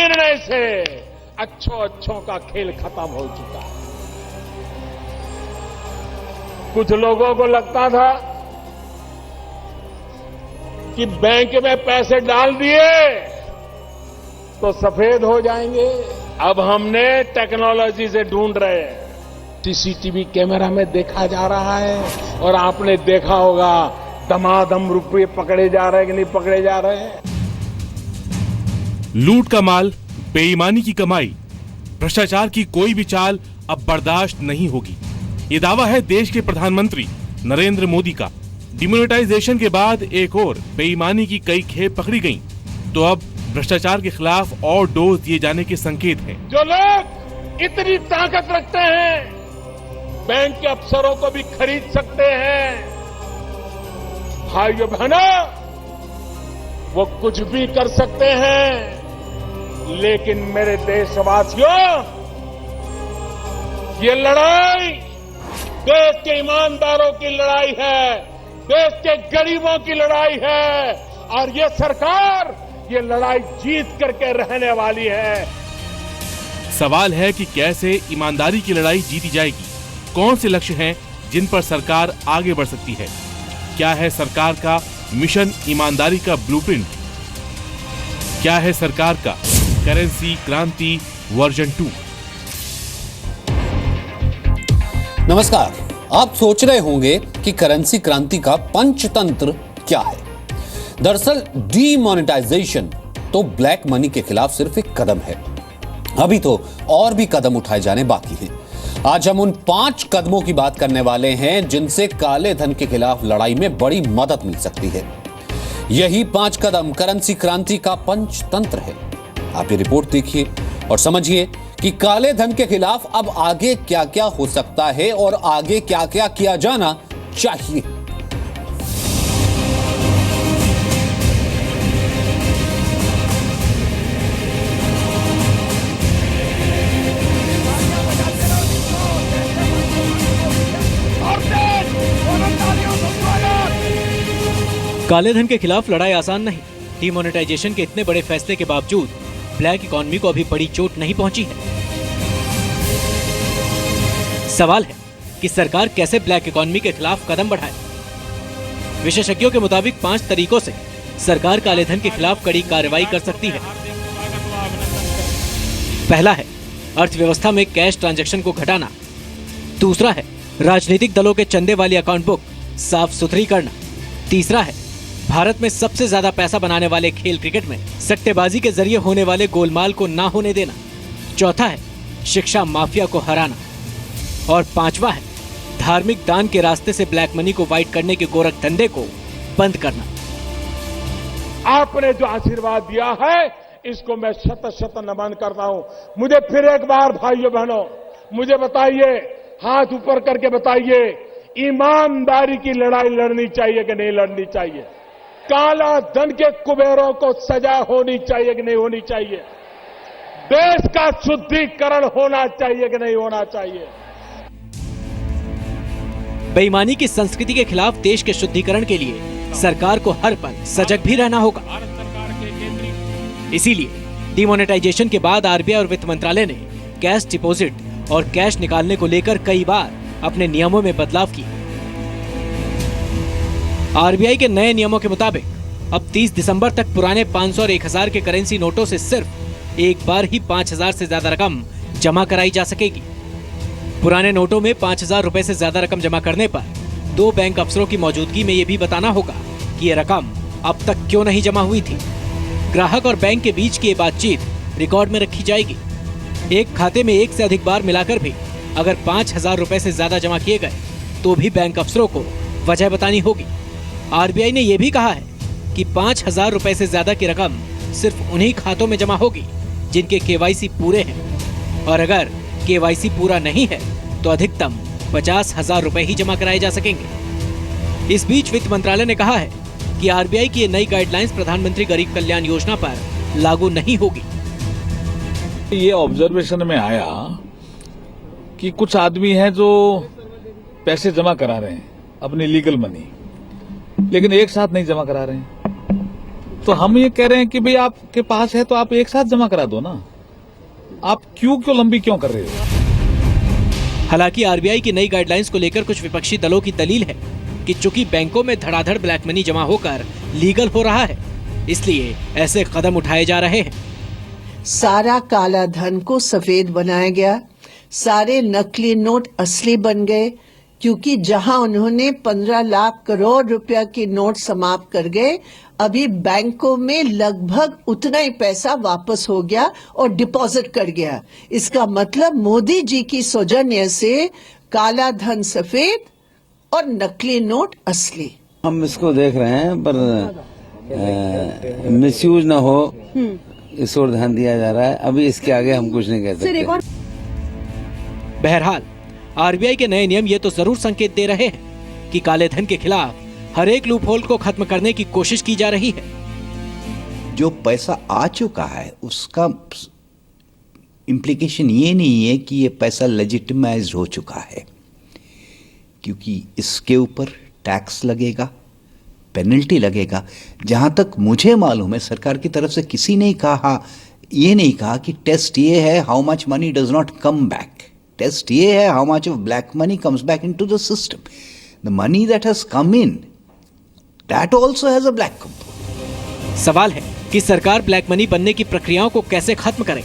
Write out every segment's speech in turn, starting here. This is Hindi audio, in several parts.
निर्णय से अच्छों का खेल खत्म हो चुका है। कुछ लोगों को लगता था कि बैंक में पैसे डाल दिए तो सफेद हो जाएंगे। अब हमने टेक्नोलॉजी से ढूंढ रहे हैं। सीसीटीवी कैमरा में देखा जा रहा है और आपने देखा होगा दमादम रुपये पकड़े जा रहे हैं कि नहीं पकड़े जा रहे हैं। लूट का माल, बेईमानी की कमाई, भ्रष्टाचार की कोई भी चाल अब बर्दाश्त नहीं होगी। ये दावा है देश के प्रधानमंत्री नरेंद्र मोदी का। डिमोनेटाइजेशन के बाद एक और बेईमानी की कई खेप पकड़ी गईं, तो अब भ्रष्टाचार के खिलाफ और डोज दिए जाने के संकेत हैं। जो लोग इतनी ताकत रखते हैं, बैंक के अफसरों को भी खरीद सकते हैं। भाइयों बहनों, वो कुछ भी कर सकते हैं, लेकिन मेरे देशवासियों, ये लड़ाई देश के ईमानदारों की लड़ाई है, देश के गरीबों की लड़ाई है, और ये सरकार ये लड़ाई जीत करके रहने वाली है। सवाल है कि कैसे ईमानदारी की लड़ाई जीती जाएगी। कौन से लक्ष्य हैं जिन पर सरकार आगे बढ़ सकती है? क्या है सरकार का मिशन ईमानदारी का ब्लूप्रिंट? क्या है सरकार का करेंसी क्रांति वर्जन 2? नमस्कार। आप सोच रहे होंगे कि करेंसी क्रांति का पंचतंत्र क्या है। दरअसल डीमोनेटाइजेशन तो ब्लैक मनी के खिलाफ सिर्फ एक कदम है। अभी तो और भी कदम उठाए जाने बाकी हैं। आज हम उन 5 कदमों की बात करने वाले हैं जिनसे काले धन के खिलाफ लड़ाई में बड़ी मदद मिल सकती है। यही 5 कदम करेंसी क्रांति का पंचतंत्र है। आप ये रिपोर्ट देखिए और समझिए कि काले धन के खिलाफ अब आगे क्या क्या हो सकता है और आगे क्या क्या किया जाना चाहिए। काले धन के खिलाफ लड़ाई आसान नहीं। डिमोनेटाइजेशन के इतने बड़े फैसले के बावजूद ब्लैक इकोनॉमी को अभी बड़ी चोट नहीं पहुंची है। सवाल है कि सरकार कैसे ब्लैक इकोनॉमी के खिलाफ कदम बढ़ाए। विशेषज्ञों के मुताबिक 5 तरीकों से सरकार काले धन के खिलाफ कड़ी कार्रवाई कर सकती है। पहला है अर्थव्यवस्था में कैश ट्रांजैक्शन को घटाना। दूसरा है राजनीतिक दलों के चंदे वाली अकाउंट बुक साफ सुथरी करना। तीसरा है भारत में सबसे ज्यादा पैसा बनाने वाले खेल क्रिकेट में सट्टेबाजी के जरिए होने वाले गोलमाल को ना होने देना। चौथा है शिक्षा माफिया को हराना। और 5वां है धार्मिक दान के रास्ते से ब्लैक मनी को वाइट करने के गोरख धंधे को बंद करना। आपने जो आशीर्वाद दिया है, इसको मैं शत नमन करता हूं। मुझे फिर एक बार भाइयों बहनों, मुझे बताइए, हाथ ऊपर करके बताइए, ईमानदारी की लड़ाई लड़नी चाहिए कि नहीं लड़नी चाहिए? काला धन के कुबेरों को सजा होनी चाहिए कि नहीं होनी चाहिए? देश का शुद्धिकरण होना चाहिए कि नहीं होना चाहिए? बेईमानी की संस्कृति के खिलाफ देश के शुद्धिकरण के लिए सरकार को हर पल सजग भी रहना होगा। इसीलिए डिमोनेटाइजेशन के बाद आरबीआई और वित्त मंत्रालय ने कैश डिपॉजिट और कैश निकालने को लेकर कई बार अपने नियमों में बदलाव किए। आरबीआई के नए नियमों के मुताबिक अब 30 दिसंबर तक पुराने 500 और 1000 के करेंसी नोटों से सिर्फ एक बार ही 5000 से ज्यादा रकम जमा कराई जा सकेगी। पुराने नोटों में 5000 रुपए से ज्यादा रकम जमा करने पर 2 बैंक अफसरों की मौजूदगी में ये भी बताना होगा कि ये रकम अब तक क्यों नहीं जमा हुई थी। ग्राहक और बैंक के बीच की ये बातचीत रिकॉर्ड में रखी जाएगी। एक खाते में एक से अधिक बार मिलाकर भी अगर 5000 रुपए से ज्यादा जमा किए गए तो भी बैंक अफसरों को वजह बतानी होगी। आरबीआई ने यह भी कहा है कि 5000 रुपए से ज्यादा की रकम सिर्फ उन्हीं खातों में जमा होगी जिनके केवाईसी पूरे हैं, और अगर केवाईसी पूरा नहीं है तो अधिकतम 50,000 रुपए ही जमा कराए जा सकेंगे। इस बीच वित्त मंत्रालय ने कहा है कि आरबीआई की ये नई गाइडलाइंस प्रधानमंत्री गरीब कल्याण योजना पर लागू नहीं होगी। ये ऑब्जर्वेशन में आया कि कुछ आदमी हैं जो पैसे जमा करा रहे हैं अपनी लीगल मनी, लेकिन एक साथ नहीं जमा करा रहे हैं। तो हम ये कह रहे हैं कि भाई आपके पास है तो आप एक साथ जमा करा दो ना, आप क्यों लंबी क्यों कर रहे हो? हालांकि आरबीआई की नई गाइडलाइंस को लेकर कुछ विपक्षी दलों की दलील है कि चूंकि बैंकों में धड़ाधड़ ब्लैक मनी जमा होकर लीगल हो रहा है, इसलिए ऐसे कदम उठाए जा रहे हैं। सारा काला धन को सफेद बनाया गया, सारे नकली नोट असली बन गए, क्योंकि जहां उन्होंने 15 लाख करोड़ रुपया के नोट समाप्त कर गए, अभी बैंकों में लगभग उतना ही पैसा वापस हो गया और डिपॉजिट कर गया। इसका मतलब मोदी जी की सौजन्य से काला धन सफेद और नकली नोट असली। हम इसको देख रहे हैं, पर मिसयूज ना हो इस ओर ध्यान दिया जा रहा है। अभी इसके आगे हम कुछ नहीं कह सकते। बहरहाल आरबीआई के नए नियम ये तो जरूर संकेत दे रहे हैं कि काले धन के खिलाफ हर एक लूपहोल को खत्म करने की कोशिश की जा रही है। जो पैसा आ चुका है उसका इम्प्लीकेशन ये नहीं है कि ये पैसा लेजिटिमाइज हो चुका है, क्योंकि इसके ऊपर टैक्स लगेगा, पेनल्टी लगेगा। जहां तक मुझे मालूम है, सरकार की तरफ से किसी ने ये नहीं कहा कि टेस्ट ये है how much money does not come back, test ये है how much of black money comes back into the system. The money that has come in that also has a black component. सवाल है कि सरकार ब्लैक मनी बनने की प्रक्रियाओं को कैसे खत्म करे।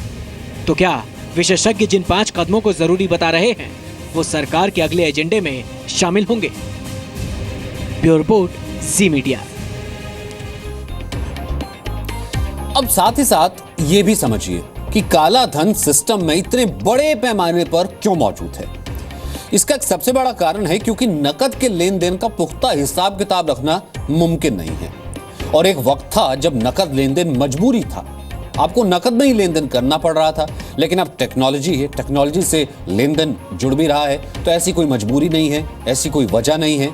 तो क्या विशेषज्ञ जिन 5 कदमों को जरूरी बता रहे हैं वो सरकार के अगले एजेंडे में शामिल होंगे? ब्यूरो रिपोर्ट, जी मीडिया। अब साथ ही साथ ये भी समझिए कि काला धन सिस्टम में इतने बड़े पैमाने पर क्यों मौजूद है। इसका एक सबसे बड़ा कारण है क्योंकि नकद के लेन देन का पुख्ता हिसाब किताब रखना मुमकिन नहीं है। और एक वक्त था जब नकद लेन देन मजबूरी था, आपको नकद में ही लेन देन करना पड़ रहा था। लेकिन अब टेक्नोलॉजी है, टेक्नोलॉजी से लेन देन जुड़ भी रहा है, तो ऐसी कोई मजबूरी नहीं है, ऐसी कोई वजह नहीं है।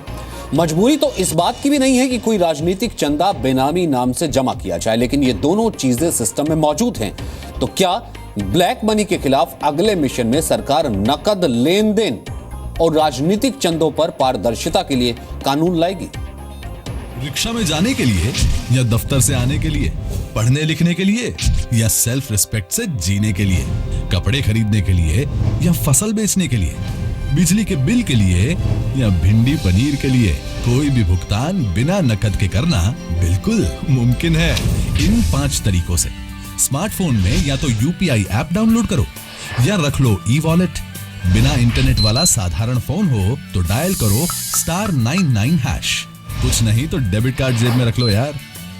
मजबूरी तो इस बात की भी नहीं है कि कोई राजनीतिक चंदा बेनामी नाम से जमा किया जाए, लेकिन ये दोनों चीजें सिस्टम में मौजूद हैं। तो क्या ब्लैक मनी के खिलाफ अगले मिशन में सरकार नकद लेन देन और राजनीतिक चंदों पर पारदर्शिता के लिए कानून लाएगी? रिक्शा में जाने के लिए या दफ्तर से आने के लिए, पढ़ने लिखने के लिए या सेल्फ रिस्पेक्ट से जीने के लिए, कपड़े खरीदने के लिए या फसल बेचने के लिए, बिजली के बिल के लिए या भिंडी पनीर के लिए, कोई भी भुगतान बिना नकद के करना बिल्कुल मुमकिन है। इन 5 तरीकों से स्मार्टफोन में या तो यूपीआई ऐप डाउनलोड करो या रख लो ई-वॉलेट। बिना इंटरनेट वाला साधारण फोन हो तो डायल करो *99#। कुछ नहीं तो डेबिट कार्ड जेब में रख लो यार,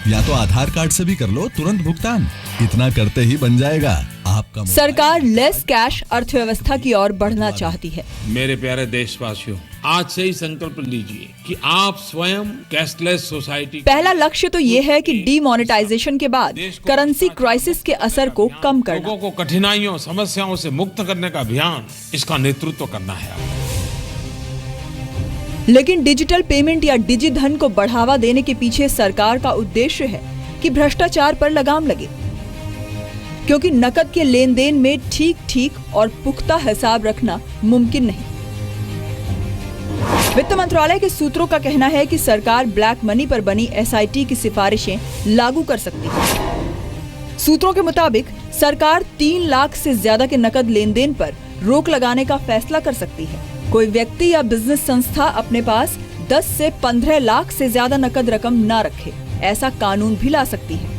या तो आधार कार्ड से भी कर लो तुरंत भुगतान। इतना करते ही बन जाएगा आपका। सरकार लेस कैश अर्थव्यवस्था की ओर बढ़ना चाहती है। मेरे प्यारे देशवासियों, आज से ही संकल्प लीजिए कि आप स्वयं कैशलेस सोसाइटी। पहला लक्ष्य तो ये है कि डीमोनेटाइजेशन के बाद करेंसी क्राइसिस के असर को कम करना, लोगों को कठिनाइयों समस्याओं से मुक्त करने का अभियान, इसका नेतृत्व करना है। लेकिन डिजिटल पेमेंट या डिजिधन को बढ़ावा देने के पीछे सरकार का उद्देश्य है कि भ्रष्टाचार पर लगाम लगे, क्योंकि नकद के लेन देन में ठीक और पुख्ता हिसाब रखना मुमकिन नहीं। वित्त मंत्रालय के सूत्रों का कहना है कि सरकार ब्लैक मनी पर बनी एसआईटी की सिफारिशें लागू कर सकती है। सूत्रों के मुताबिक सरकार 3 लाख से ज्यादा के नकद लेन देन पर रोक लगाने का फैसला कर सकती है। कोई व्यक्ति या बिजनेस संस्था अपने पास 10 से 15 लाख से ज्यादा नकद रकम ना रखे, ऐसा कानून भी ला सकती है।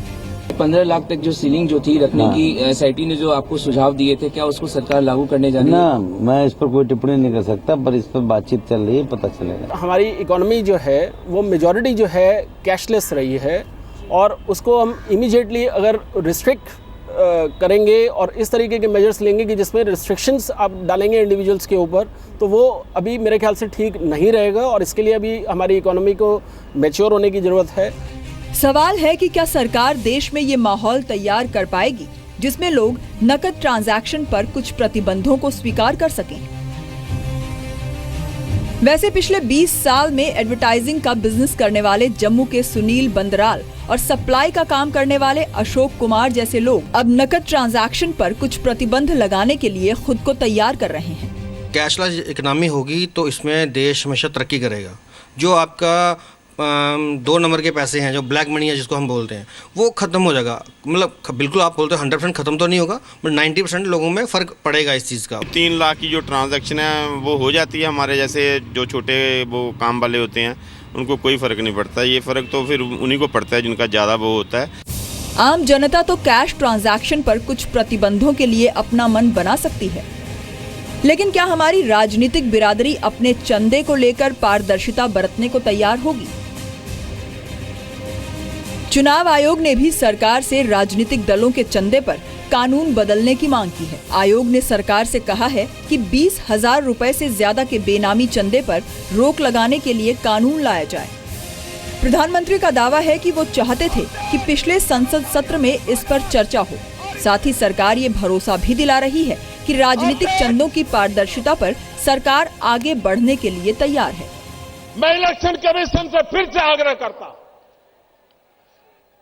15 लाख तक जो सीलिंग जो थी रखने की एसआईटी ने जो आपको सुझाव दिए थे, क्या उसको सरकार लागू करने जा रही है? ना, मैं इस पर कोई टिप्पणी नहीं कर सकता, पर इस पर बातचीत चल रही है, पता चलेगा। हमारी इकोनॉमी जो है वो मेजॉरिटी जो है कैशलेस रही है, और उसको हम इमीडिएटली अगर रिस्ट्रिक्ट करेंगे और इस तरीके के मेजर्स लेंगे कि जिसमें रिस्ट्रिक्शंस आप डालेंगे इंडिविजुअल्स के ऊपर, तो वो अभी मेरे ख्याल से ठीक नहीं रहेगा, और इसके लिए अभी हमारी इकोनॉमी को मैच्योर होने की जरूरत है। सवाल है कि क्या सरकार देश में ये माहौल तैयार कर पाएगी जिसमें लोग नकद ट्रांजैक्शन पर कुछ प्रतिबंधों को स्वीकार कर सकें। वैसे पिछले 20 साल में एडवर्टाइजिंग का बिजनेस करने वाले जम्मू के सुनील बंदराल और सप्लाई का काम करने वाले अशोक कुमार जैसे लोग अब नकद ट्रांजैक्शन पर कुछ प्रतिबंध लगाने के लिए खुद को तैयार कर रहे हैं। कैशलेस इकोनॉमी होगी तो इसमें देश हमेशा तरक्की करेगा। जो आपका 2 नंबर के पैसे हैं, जो ब्लैक मनी है जिसको हम बोलते हैं, वो ख़त्म हो जाएगा। मतलब बिल्कुल आप बोलते हो 100% ख़त्म तो नहीं होगा, बट 90% लोगों में फ़र्क पड़ेगा इस चीज़ का। 3 लाख की जो ट्रांजैक्शन है वो हो जाती है। हमारे जैसे जो छोटे वो काम वाले होते हैं उनको कोई फ़र्क नहीं पड़ता। ये फ़र्क तो फिर उन्हीं को पड़ता है जिनका ज़्यादा वो होता है। आम जनता तो कैश ट्रांजैक्शन पर कुछ प्रतिबंधों के लिए अपना मन बना सकती है, लेकिन क्या हमारी राजनीतिक बिरादरी अपने चंदे को लेकर पारदर्शिता बरतने को तैयार होगी? चुनाव आयोग ने भी सरकार से राजनीतिक दलों के चंदे पर कानून बदलने की मांग की है। आयोग ने सरकार से कहा है कि 20,000 रुपए से ज्यादा के बेनामी चंदे पर रोक लगाने के लिए कानून लाया जाए। प्रधानमंत्री का दावा है कि वो चाहते थे कि पिछले संसद सत्र में इस पर चर्चा हो। साथ ही सरकार ये भरोसा भी दिला रही है कि राजनीतिक चंदों की पारदर्शिता पर सरकार आगे बढ़ने के लिए तैयार है। मैं इलेक्शन कमीशन से फिर से आग्रह करता हूं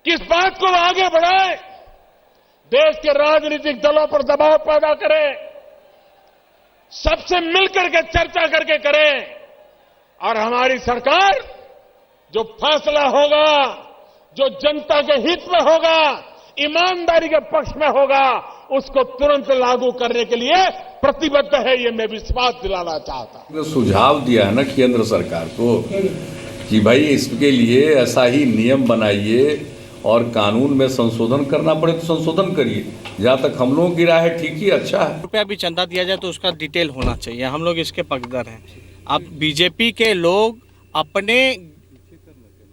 कि इस बात को आगे बढ़ाए, देश के राजनीतिक दलों पर दबाव पैदा करें, सबसे मिलकर के चर्चा करके करें, और हमारी सरकार जो फैसला होगा, जो जनता के हित में होगा, ईमानदारी के पक्ष में होगा, उसको तुरंत लागू करने के लिए प्रतिबद्ध है। ये मैं विश्वास दिलाना चाहता हूं। सुझाव दिया है ना केंद्र सरकार को कि भाई इसके लिए ऐसा ही नियम बनाइए और कानून में संशोधन करना पड़े तो संशोधन करिए। जहाँ तक हम लोगों की राय है ठीक ही अच्छा है। रुपया भी चंदा दिया जाए तो उसका डिटेल होना चाहिए। हम लोग इसके पक्षधर हैं। अब बीजेपी के लोग अपने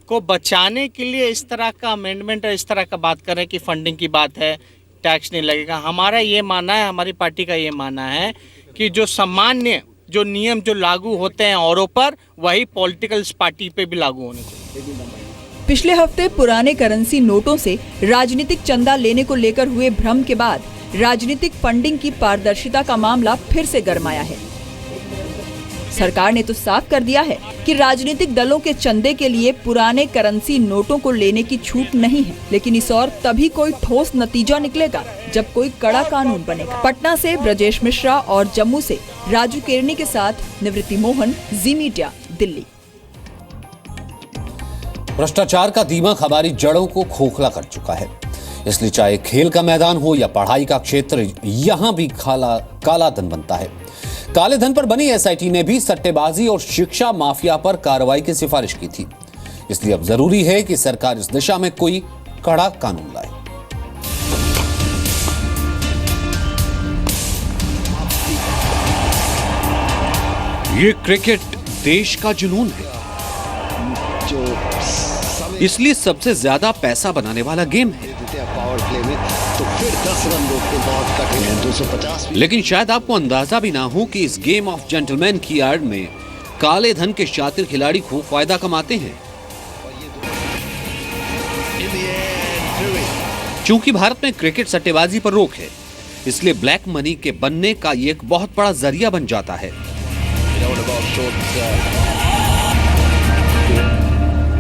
को बचाने के लिए इस तरह का अमेंडमेंट और इस तरह का बात कर रहे हैं कि फंडिंग की बात है, टैक्स नहीं लगेगा। हमारा ये मानना है, हमारी पार्टी का ये मानना है कि जो सामान्य जो नियम जो लागू होते हैं औरों पर, वही पॉलिटिकल पार्टी पे भी लागू होने चाहिए। पिछले हफ्ते पुराने करेंसी नोटों से राजनीतिक चंदा लेने को लेकर हुए भ्रम के बाद राजनीतिक फंडिंग की पारदर्शिता का मामला फिर से गरमाया है। सरकार ने तो साफ कर दिया है कि राजनीतिक दलों के चंदे के लिए पुराने करेंसी नोटों को लेने की छूट नहीं है, लेकिन इस और तभी कोई ठोस नतीजा निकलेगा जब कोई कड़ा कानून बनेगा। पटना से ब्रजेश मिश्रा और जम्मू से राजू केरनी के साथ निवृत्ति मोहन, जी मीडिया, दिल्ली। भ्रष्टाचार का दीमक हमारी जड़ों को खोखला कर चुका है, इसलिए चाहे खेल का मैदान हो या पढ़ाई का क्षेत्र, यहां भी काला धन बनता है। काले धन पर बनी एसआईटी ने भी सट्टेबाजी और शिक्षा माफिया पर कार्रवाई की सिफारिश की थी। इसलिए अब जरूरी है कि सरकार इस दिशा में कोई कड़ा कानून लाए। ये क्रिकेट देश का जुनून है, इसलिए सबसे ज्यादा पैसा बनाने वाला गेम है। पावर प्ले में तो फिर 10 रन रोकने बहुत कठिन है, 250। लेकिन शायद आपको अंदाजा भी ना हो कि इस गेम ऑफ जेंटलमैन की आड़ में काले धन के शातिर खिलाड़ी खूब फायदा कमाते हैं। चूंकि भारत में क्रिकेट सट्टेबाजी पर रोक है, इसलिए ब्लैक मनी के बनने का ये एक बहुत बड़ा जरिया बन जाता है।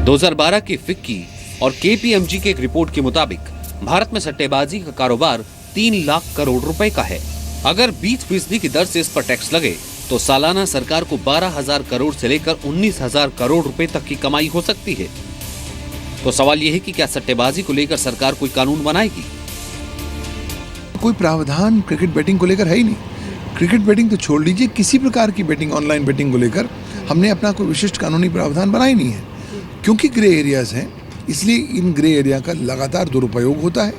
2012 की फिक्की और केपीएमजी की एक रिपोर्ट के मुताबिक भारत में सट्टेबाजी का कारोबार 3 लाख करोड़ रुपए का है। अगर 20% की दर से इस पर टैक्स लगे तो सालाना सरकार को 12,000 करोड़ से लेकर 19,000 करोड़ रुपए तक की कमाई हो सकती है। तो सवाल यह है कि क्या सट्टेबाजी को लेकर सरकार कोई कानून बनाएगी? कोई प्रावधान क्रिकेट बैटिंग को लेकर है ही नहीं। क्रिकेट बैटिंग तो छोड़ लीजिए, किसी प्रकार की बैटिंग, ऑनलाइन बैटिंग को लेकर हमने अपना कोई विशिष्ट कानूनी प्रावधान बनाया नहीं है। क्योंकि ग्रे एरियाज हैं, इसलिए इन ग्रे एरिया का लगातार दुरुपयोग होता है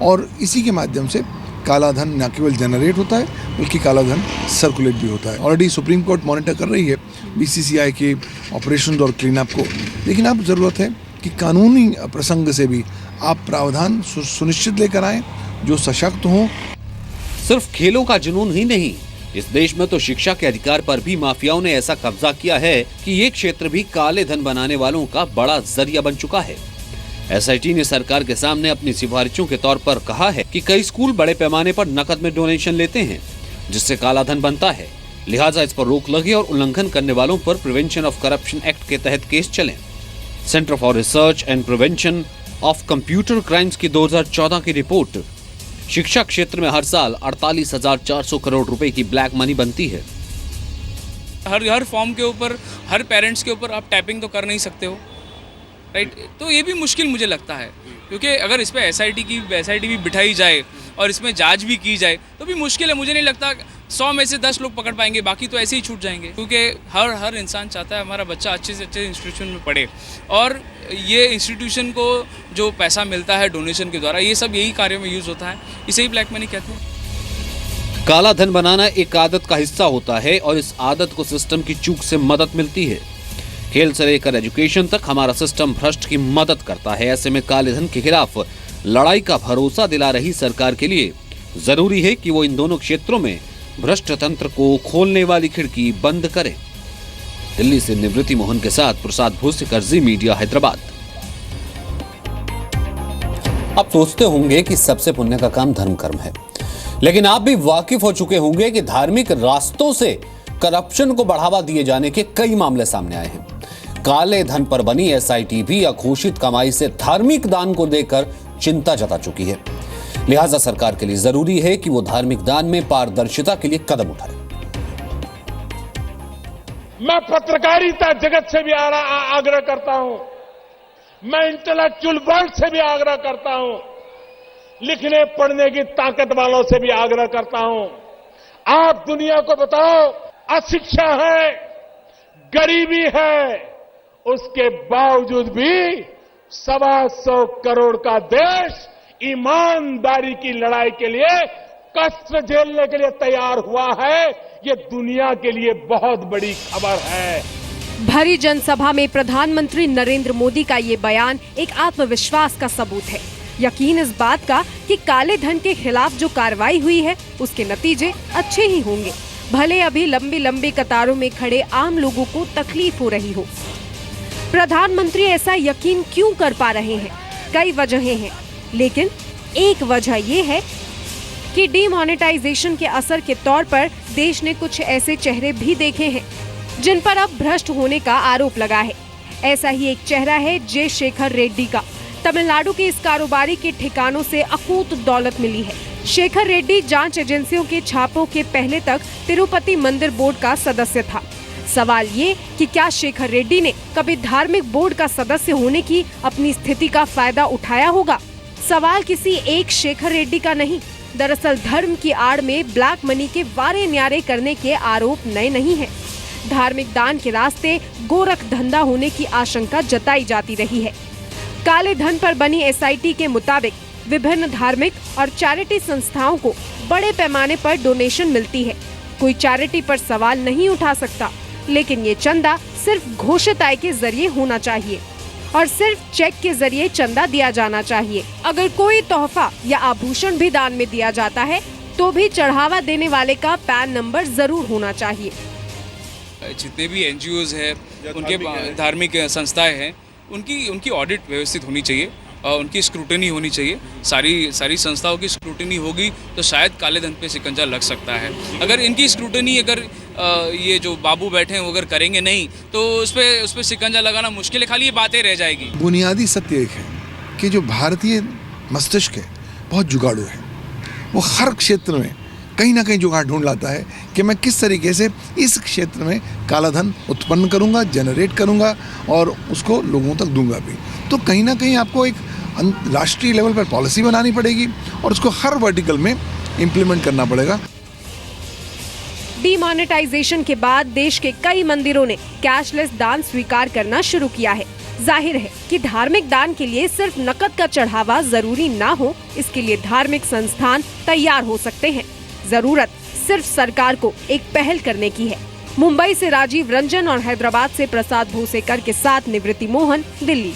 और इसी के माध्यम से काला धन न केवल जनरेट होता है बल्कि काला धन सर्कुलेट भी होता है। ऑलरेडी सुप्रीम कोर्ट मॉनिटर कर रही है बीसीसीआई के ऑपरेशन और क्लीन अप को, लेकिन अब ज़रूरत है कि कानूनी प्रसंग से भी आप प्रावधान सुनिश्चित लेकर आएँ जो सशक्त हों। सिर्फ खेलों का जुनून ही नहीं, इस देश में तो शिक्षा के अधिकार पर भी माफियाओं ने ऐसा कब्जा किया है कि ये क्षेत्र भी काले धन बनाने वालों का बड़ा जरिया बन चुका है। एसआईटी ने सरकार के सामने अपनी सिफारिशों के तौर पर कहा है कि कई स्कूल बड़े पैमाने पर नकद में डोनेशन लेते हैं, जिससे काला धन बनता है। लिहाजा इस पर रोक लगे और उल्लंघन करने वालों पर प्रिवेंशन ऑफ करप्शन एक्ट के तहत केस चले। Centre for research and prevention of computer crimes की 2014 की रिपोर्ट, शिक्षा क्षेत्र में हर साल 48,400 करोड़ रुपए की ब्लैक मनी बनती है। हर फॉर्म के ऊपर, हर पेरेंट्स के ऊपर आप टैपिंग तो कर नहीं सकते हो, राइट। तो ये भी मुश्किल मुझे लगता है, क्योंकि अगर इस पर एसआईटी भी बिठाई जाए और इसमें जांच भी की जाए तो भी मुश्किल है। मुझे नहीं लगता 100 में से 10 लोग पकड़ पाएंगे, बाकी तो ऐसे ही छूट जाएंगे, क्योंकि हर इंसान चाहता है हमारा बच्चा अच्छे से अच्छे इंस्टीट्यूशन में पढ़े, और ये इंस्टीट्यूशन को जो पैसा मिलता है डोनेशन के द्वारा, ये सब यही कार्यों में यूज़ होता है, इसे ही ब्लैक मनी कहते हैं। काला धन बनाना एक आदत का हिस्सा होता है और इस आदत को सिस्टम की चूक से मदद मिलती है। खेल से लेकर एजुकेशन तक हमारा सिस्टम भ्रष्ट की मदद करता है। ऐसे में काले धन के खिलाफ लड़ाई का भरोसा दिला रही सरकार के लिए जरूरी है कि वो इन दोनों क्षेत्रों में भ्रष्ट तंत्र को खोलने वाली खिड़की बंद करे। दिल्ली से निवृत्ति मोहन के साथ प्रसाद भूसिकर, जी मीडिया, हैदराबाद। आप सोचते होंगे कि सबसे पुण्य का काम धर्म कर्म है, लेकिन आप भी वाकिफ हो चुके होंगे कि धार्मिक रास्तों से करप्शन को बढ़ावा दिए जाने के कई मामले सामने आए हैं। काले धन पर बनी एसआईटी भी अघोषित कमाई से धार्मिक दान को देकर चिंता जता चुकी है। लिहाजा सरकार के लिए जरूरी है कि वो धार्मिक दान में पारदर्शिता के लिए कदम उठाए। मैं पत्रकारिता जगत से भी आग्रह करता हूं, मैं इंटेलेक्चुअल वर्ल्ड से भी आग्रह करता हूं, लिखने पढ़ने की ताकत वालों से भी आग्रह करता हूं। आप दुनिया को बताओ, अशिक्षा है, गरीबी है, उसके बावजूद भी 125 करोड़ का देश ईमानदारी की लड़ाई के लिए कष्ट झेलने के लिए तैयार हुआ है। ये दुनिया के लिए बहुत बड़ी खबर है। भरी जनसभा में प्रधानमंत्री नरेंद्र मोदी का ये बयान एक आत्मविश्वास का सबूत है। यकीन इस बात का कि काले धन के खिलाफ जो कार्रवाई हुई है उसके नतीजे अच्छे ही होंगे, भले अभी लंबी लंबी कतारों में खड़े आम लोगों को तकलीफ हो रही हो। प्रधानमंत्री ऐसा यकीन क्यों कर पा रहे हैं? कई वजहें हैं, लेकिन एक वजह ये है कि डीमोनेटाइजेशन के असर के तौर पर देश ने कुछ ऐसे चेहरे भी देखे हैं जिन पर अब भ्रष्ट होने का आरोप लगा है। ऐसा ही एक चेहरा है जे शेखर रेड्डी का। तमिलनाडु के इस कारोबारी के ठिकानों से अकूत दौलत मिली है। शेखर रेड्डी जांच एजेंसियों के छापों के पहले तक तिरुपति मंदिर बोर्ड का सदस्य था। सवाल ये कि क्या शेखर रेड्डी ने कभी धार्मिक बोर्ड का सदस्य होने की अपनी स्थिति का फायदा उठाया होगा? सवाल किसी एक शेखर रेड्डी का नहीं, दरअसल धर्म की आड़ में ब्लैक मनी के वारे न्यारे करने के आरोप नए नहीं हैं। धार्मिक दान के रास्ते गोरख धंधा होने की आशंका जताई जाती रही है। काले धन पर बनी एसआईटी के मुताबिक विभिन्न धार्मिक और चैरिटी संस्थाओं को बड़े पैमाने पर डोनेशन मिलती है। कोई चैरिटी पर सवाल नहीं उठा सकता, लेकिन ये चंदा सिर्फ घोषित आय के जरिए होना चाहिए और सिर्फ चेक के जरिए चंदा दिया जाना चाहिए। अगर कोई तोहफा या आभूषण भी दान में दिया जाता है तो भी चढ़ावा देने वाले का पैन नंबर जरूर होना चाहिए। जितने भी एनजीओज है, उनके धार्मिक संस्थाएं हैं, उनकी ऑडिट व्यवस्थित होनी चाहिए और उनकी स्क्रूटनी होनी चाहिए। सारी संस्थाओं की स्क्रूटनी होगी तो शायद काले धन पे शिकंजा लग सकता है। अगर इनकी स्क्रूटनी ये जो बाबू बैठे हैं वो अगर करेंगे नहीं तो उस पे शिकंजा लगाना मुश्किल है, खाली ये बातें रह जाएगी। बुनियादी सत्य एक है कि जो भारतीय मस्तिष्क है बहुत जुगाड़ू है। वो हर क्षेत्र में कहीं ना कहीं जुगाड़ ढूंढ लाता है कि मैं किस तरीके से इस क्षेत्र में काला धन उत्पन्न करूंगा, जनरेट करूंगा और उसको लोगों तक दूंगा भी। तो कहीं ना कहीं आपको एक राष्ट्रीय लेवल पर पॉलिसी बनानी पड़ेगी और उसको हर वर्टिकल में इम्प्लीमेंट करना पड़ेगा। डीमोनेटाइजेशन के बाद देश के कई मंदिरों ने कैशलेस दान स्वीकार करना शुरू किया है। जाहिर है कि धार्मिक दान के लिए सिर्फ नकद का चढ़ावा जरूरी ना हो, इसके लिए धार्मिक संस्थान तैयार हो सकते हैं। जरूरत सिर्फ सरकार को एक पहल करने की है। मुंबई से राजीव रंजन और हैदराबाद से प्रसाद भूसेकर के साथ निवृत्ति मोहन, दिल्ली।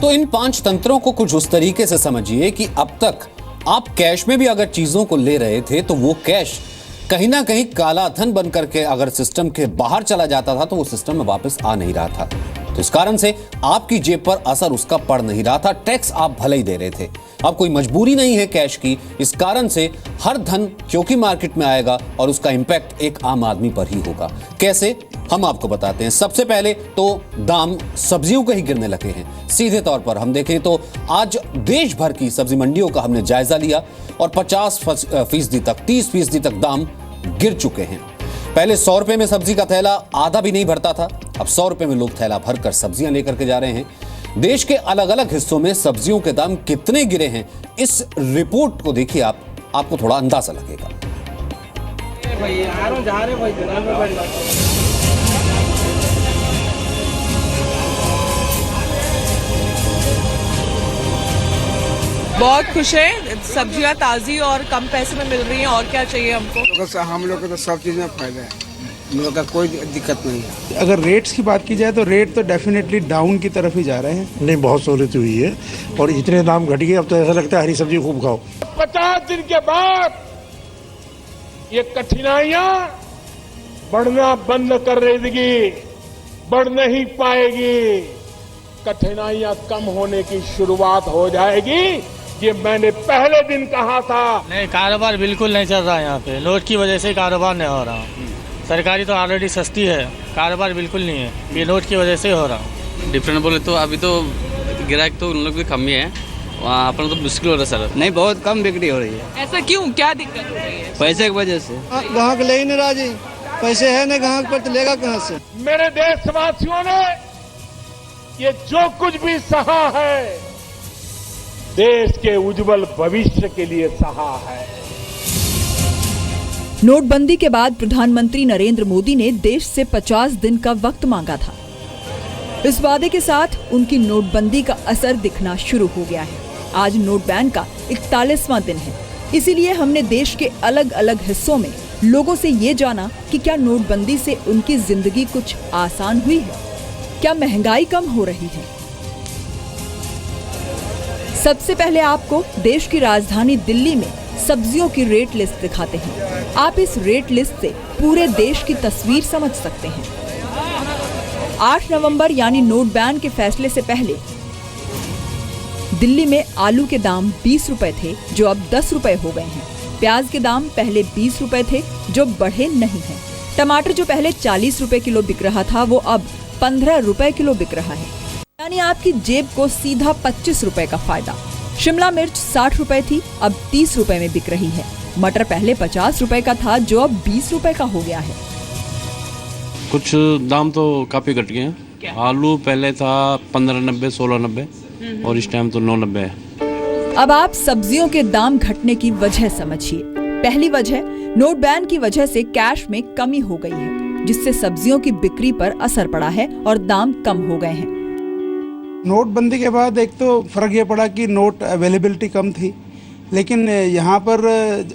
तो इन 5 तंत्रों को कुछ उस तरीके से समझिए कि अब तक आप कैश में भी अगर चीजों को ले रहे थे तो वो कैश कहीं ना कहीं काला धन बनकर के अगर सिस्टम के बाहर चला जाता था तो वो सिस्टम में वापस आ नहीं रहा था। तो इस कारण से आपकी जेब पर असर उसका पड़ नहीं रहा था। टैक्स आप भले ही दे रहे थे, अब कोई मजबूरी नहीं है कैश की। इस कारण से हर धन क्योंकि मार्केट में आएगा और उसका इंपैक्ट एक आम आदमी पर ही होगा। कैसे, हम आपको बताते हैं। सबसे पहले तो दाम सब्जियों के ही गिरने लगे हैं। सीधे तौर पर हम देखें तो आज देश भर की सब्जी मंडियों का हमने जायजा लिया और 50% तक, 30% तक दाम गिर चुके हैं। पहले 100 रुपए में सब्जी का थैला आधा भी नहीं भरता था, अब 100 रुपए में लोग थैला भर कर सब्जियां लेकर के जा रहे हैं। देश के अलग अलग हिस्सों में सब्जियों के दाम कितने गिरे हैं, इस रिपोर्ट को देखिए आपको थोड़ा अंदाजा लगेगा। बहुत खुश है, सब्जियां ताजी और कम पैसे में मिल रही हैं, और क्या चाहिए हमको। हम लोग को तो सब चीज में फायदा है, हम लोग का कोई दिक्कत नहीं है। अगर रेट्स की बात की जाए तो रेट तो डेफिनेटली डाउन की तरफ ही जा रहे हैं। नहीं, बहुत सहूलियत हुई है और इतने दाम घट गए, अब तो ऐसा लगता है हरी सब्जी खूब खाओ। 50 दिन के बाद ये कठिनाइयां बढ़ना बंद कर देगी, बढ़ नहीं पाएगी, कठिनाइयां कम होने की शुरुआत हो जाएगी। ये मैंने पहले दिन कहा था। नहीं, कारोबार बिल्कुल नहीं चल रहा है यहाँ पे, नोट की वजह से कारोबार नहीं हो रहा। सरकारी तो ऑलरेडी सस्ती है, कारोबार बिल्कुल नहीं है, ये नोट की वजह से हो रहा। डिफरेंट बोले तो अभी तो ग्राहक तो उन लोग भी कम ही है, वहाँ अपना तो मुश्किल हो रहा है सर। नहीं, बहुत कम बिक्री हो रही है। ऐसा क्यों, क्या दिक्कत हो रही है? पैसे की वजह से ग्राहक ले ही नहीं राजी, पैसे है नहीं ग्राहक पर तो लेगा कहाँ से। मेरे देशवासियों ने ये जो कुछ भी सहा है, देश के उज्जवल भविष्य के लिए सहा है। नोटबंदी के बाद प्रधानमंत्री नरेंद्र मोदी ने देश से 50 दिन का वक्त मांगा था। इस वादे के साथ उनकी नोटबंदी का असर दिखना शुरू हो गया है। आज नोट बैन का 41वां दिन है, इसीलिए हमने देश के अलग अलग हिस्सों में लोगों से ये जाना कि क्या नोटबंदी से उनकी जिंदगी कुछ आसान हुई है, क्या महंगाई कम हो रही है। सबसे पहले आपको देश की राजधानी दिल्ली में सब्जियों की रेट लिस्ट दिखाते हैं। आप इस रेट लिस्ट से पूरे देश की तस्वीर समझ सकते हैं। 8 नवंबर यानी नोट बैन के फैसले से पहले दिल्ली में आलू के दाम 20 रुपए थे, जो अब 10 रुपए हो गए हैं। प्याज के दाम पहले 20 रुपए थे, जो बढ़े नहीं हैं। टमाटर जो पहले 40 रुपए किलो बिक रहा था, वो अब 15 रुपए किलो बिक रहा है, यानी आपकी जेब को सीधा 25 रुपए का फायदा। शिमला मिर्च 60 रुपए थी, अब 30 रुपए में बिक रही है। मटर पहले 50 रुपए का था, जो अब 20 रुपए का हो गया है। कुछ दाम तो काफी घट गए हैं। आलू पहले था 15.90, 16.90 और इस टाइम तो 9.90 है। अब आप सब्जियों के दाम घटने की वजह समझिए। पहली वजह, नोट बैन की वजह से कैश में कमी हो गई है, जिससे सब्जियों की बिक्री पर असर पड़ा है और दाम कम हो गए हैं। नोटबंदी के बाद एक तो फर्क ये पड़ा कि नोट अवेलेबिलिटी कम थी, लेकिन यहाँ पर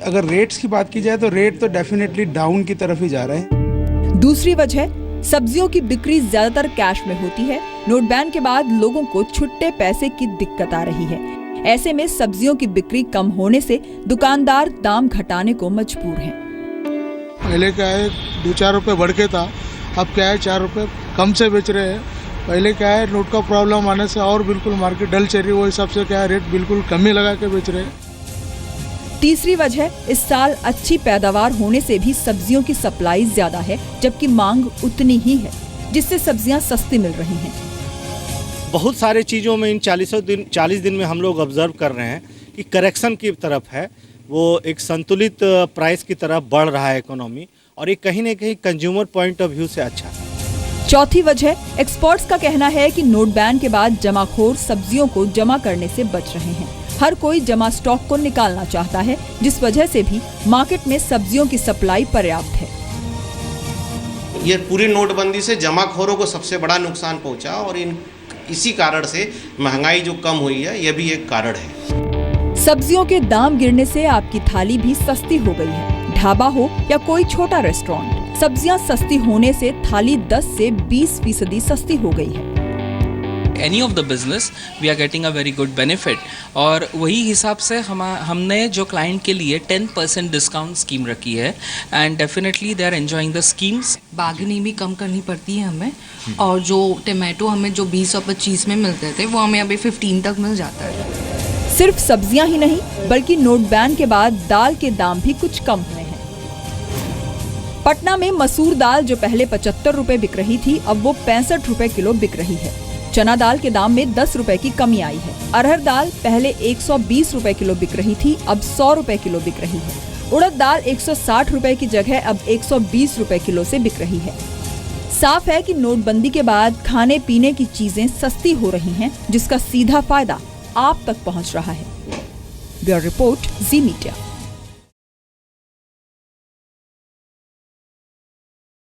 अगर रेट्स की बात की जाए तो रेट तो डेफिनेटली डाउन की तरफ ही जा रहे हैं। दूसरी वजह, सब्जियों की बिक्री ज्यादातर कैश में होती है। नोट बैन के बाद लोगों को छुट्टे पैसे की दिक्कत आ रही है। ऐसे में सब्जियों की बिक्री कम होने से दुकानदार दाम घटाने को मजबूर हैं। पहले क्या है 2-4 रुपए बढ़ के था, अब क्या है 4 रुपए कम से बेच रहे हैं। पहले क्या है नोट का प्रॉब्लम आने से और बिल्कुल मार्केट डल चल रही, वो हिसाब से क्या है रेट बिल्कुल कम ही लगा के बेच रहे हैं। तीसरी वजह, इस साल अच्छी पैदावार होने से भी सब्जियों की सप्लाई ज्यादा है, जबकि मांग उतनी ही है, जिससे सब्जियां सस्ती मिल रही हैं। बहुत सारे चीज़ों में इन 40 दिन में हम लोग ऑब्जर्व कर रहे हैं कि करेक्शन की तरफ है, वो एक संतुलित प्राइस की तरफ बढ़ रहा है इकोनॉमी, और ये कहीं न कहीं कंज्यूमर पॉइंट ऑफ व्यू से अच्छा है। चौथी वजह, एक्सपर्ट्स का कहना है कि नोट बैन के बाद जमाखोर सब्जियों को जमा करने से बच रहे हैं। हर कोई जमा स्टॉक को निकालना चाहता है, जिस वजह से भी मार्केट में सब्जियों की सप्लाई पर्याप्त है। ये पूरी नोटबंदी से जमाखोरों को सबसे बड़ा नुकसान पहुंचा, और इसी कारण से महंगाई जो कम हुई है, यह भी एक कारण है। सब्जियों के दाम गिरने से आपकी थाली भी सस्ती हो गई है। ढाबा हो या कोई छोटा रेस्टोरेंट, सब्जियां सस्ती होने से थाली 10 से 20% सस्ती हो गई है। Any of the business we are getting a very good benefit, और वही हिसाब से हमने जो क्लाइंट के लिए 10% डिस्काउंट स्कीम रखी है, and definitely they are enjoying the schemes. Bargaining भी कम करनी पड़ती है हमें, और जो टमाटो हमें जो 20 और 25 में मिलते थे, वो हमें अभी 15 तक मिल जाता है। सिर्फ सब्जियां ही नहीं, बल्कि नोट बैन के बाद दाल के दाम भी कुछ कम हुए हैं। पटना में मसूर दाल जो पहले 75 रुपए बिक रही थी, अब वो 65 रुपए किलो बिक रही है। चना दाल के दाम में 10 रुपए की कमी आई है। अरहर दाल पहले 120 रुपए किलो बिक रही थी, अब 100 रुपए किलो बिक रही है। उड़द दाल 160 रुपए की जगह अब 120 रुपए किलो से बिक रही है। साफ है कि नोटबंदी के बाद खाने पीने की चीजें सस्ती हो रही हैं, जिसका सीधा फायदा आप तक पहुंच रहा है। ब्यूरो रिपोर्ट, जी मीडिया।